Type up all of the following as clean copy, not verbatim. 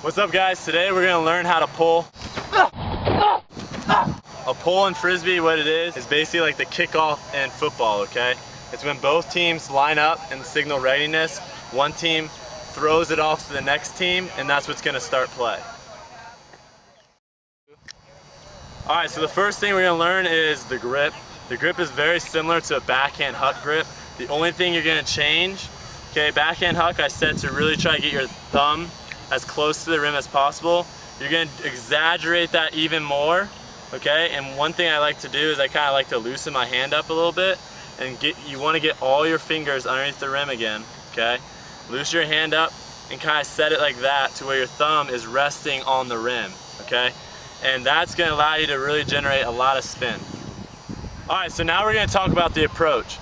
What's up, guys? Today we're gonna learn how to pull. A pull in Frisbee, what it is basically like the kickoff in football, okay? It's when both teams line up and signal readiness. One team throws it off to the next team, and that's what's gonna start play. All right, so the first thing we're gonna learn is the grip. The grip is very similar to a backhand huck grip. The only thing you're gonna change, okay, backhand huck I set to really try to get your thumb as close to the rim as possible. You're gonna exaggerate that even more, okay? And one thing I like to do is I kind of like to loosen my hand up a little bit, and you wanna get all your fingers underneath the rim again, okay? Loosen your hand up and kind of set it like that to where your thumb is resting on the rim, okay? And that's gonna allow you to really generate a lot of spin. All right, so now we're gonna talk about the approach.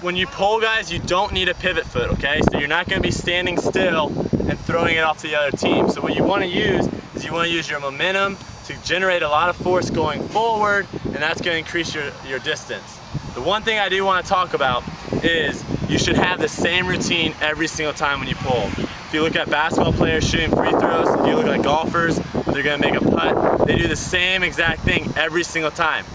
When you pull, guys, you don't need a pivot foot, okay? So you're not gonna be standing still and throwing it off to the other team. So what you wanna use is you wanna use your momentum to generate a lot of force going forward, and that's gonna increase your distance. The one thing I do wanna talk about is you should have the same routine every single time when you pull. If you look at basketball players shooting free throws, if you look at golfers, they're gonna make a putt, they do the same exact thing every single time.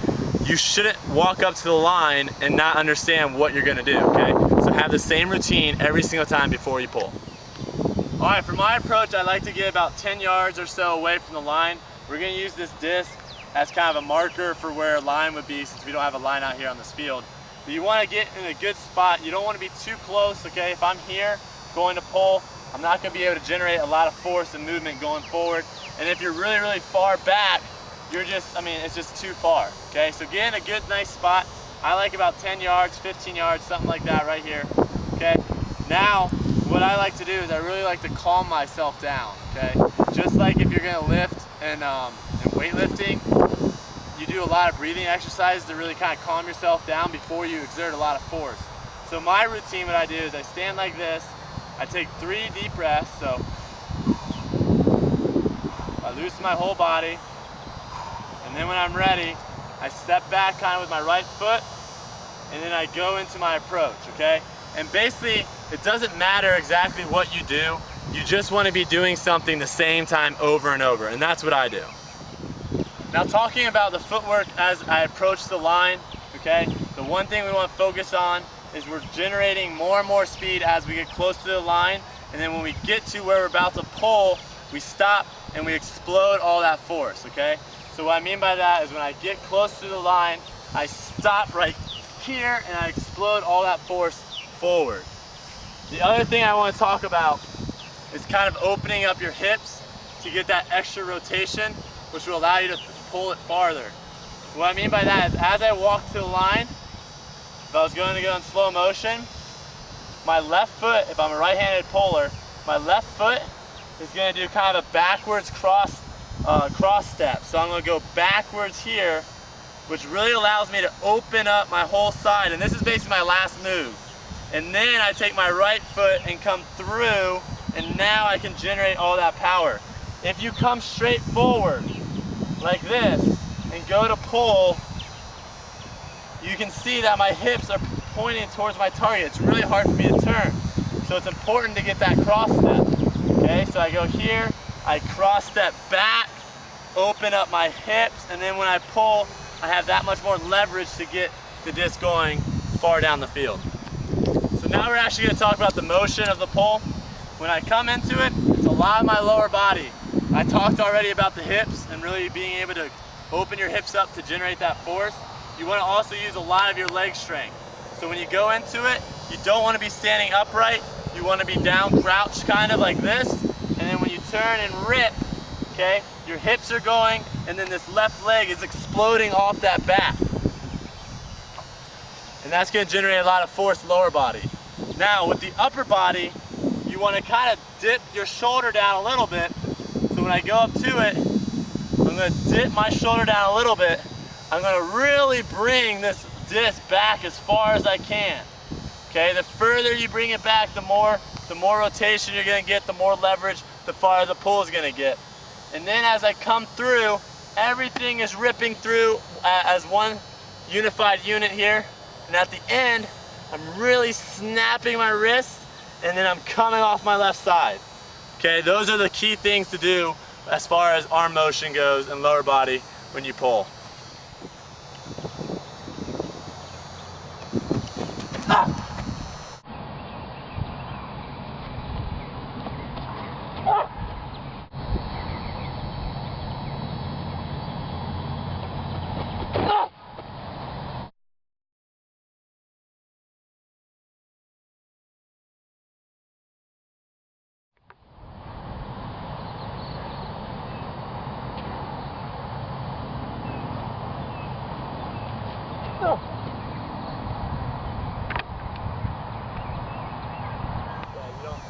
You shouldn't walk up to the line and not understand what you're gonna do, okay? So have the same routine every single time before you pull. All right, for my approach, I like to get about 10 yards or so away from the line. We're gonna use this disc as kind of a marker for where a line would be, since we don't have a line out here on this field. But you wanna get in a good spot. You don't wanna be too close, okay? If I'm here going to pull, I'm not gonna be able to generate a lot of force and movement going forward. And if you're really, really far back, it's just too far, okay? So get in a good, nice spot. I like about 10 yards, 15 yards, something like that right here, okay? Now, what I like to do is I really like to calm myself down, okay? Just like if you're gonna lift and weightlifting, you do a lot of breathing exercises to really kind of calm yourself down before you exert a lot of force. So my routine, what I do is I stand like this, I take 3 deep breaths, so I loosen my whole body, and then when I'm ready, I step back kind of with my right foot, and then I go into my approach, okay? And basically, it doesn't matter exactly what you do, you just want to be doing something the same time over and over, and that's what I do. Now, talking about the footwork as I approach the line, okay? The one thing we want to focus on is we're generating more and more speed as we get close to the line, and then when we get to where we're about to pull, we stop and we explode all that force, okay? So what I mean by that is when I get close to the line, I stop right here and I explode all that force forward. The other thing I want to talk about is kind of opening up your hips to get that extra rotation, which will allow you to pull it farther. What I mean by that is as I walk to the line, if I was going to go in slow motion, my left foot, if I'm a right-handed puller, my left foot is going to do kind of a backwards cross step. So I'm going to go backwards here, which really allows me to open up my whole side. And this is basically my last move. And then I take my right foot and come through, and now I can generate all that power. If you come straight forward like this and go to pull, you can see that my hips are pointing towards my target. It's really hard for me to turn. So it's important to get that cross step. Okay, so I go here, I cross step back, open up my hips, and then when I pull, I have that much more leverage to get the disc going far down the field. So now we're actually going to talk about the motion of the pull. When I come into it, it's a lot of my lower body. I talked already about the hips and really being able to open your hips up to generate that force. You want to also use a lot of your leg strength. So when you go into it, you don't want to be standing upright. You want to be down crouched kind of like this. And then when you turn and rip, okay, your hips are going, and then this left leg is exploding off that back. And that's going to generate a lot of force lower body. Now with the upper body, you want to kind of dip your shoulder down a little bit. So when I go up to it, I'm going to dip my shoulder down a little bit. I'm going to really bring this disc back as far as I can. Okay, the further you bring it back, the more rotation you're going to get, the more leverage, the farther the pull is going to get. And then as I come through, everything is ripping through as one unified unit here. And at the end, I'm really snapping my wrist, and then I'm coming off my left side. Okay, those are the key things to do as far as arm motion goes and lower body when you pull.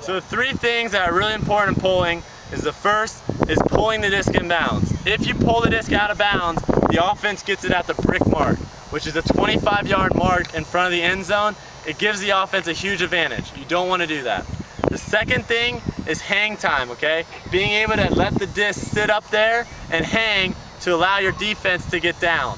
So the three things that are really important in pulling is the first is pulling the disc in bounds. If you pull the disc out of bounds, the offense gets it at the brick mark, which is a 25-yard mark in front of the end zone. It gives the offense a huge advantage. You don't want to do that. The second thing is hang time, okay? Being able to let the disc sit up there and hang to allow your defense to get down.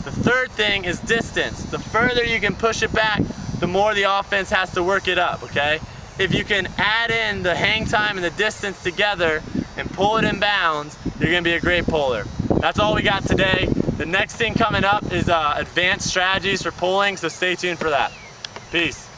The third thing is distance. The further you can push it back, the more the offense has to work it up, okay? If you can add in the hang time and the distance together and pull it in bounds, you're gonna be a great puller. That's all we got today. The next thing coming up is advanced strategies for pulling, so stay tuned for that. Peace.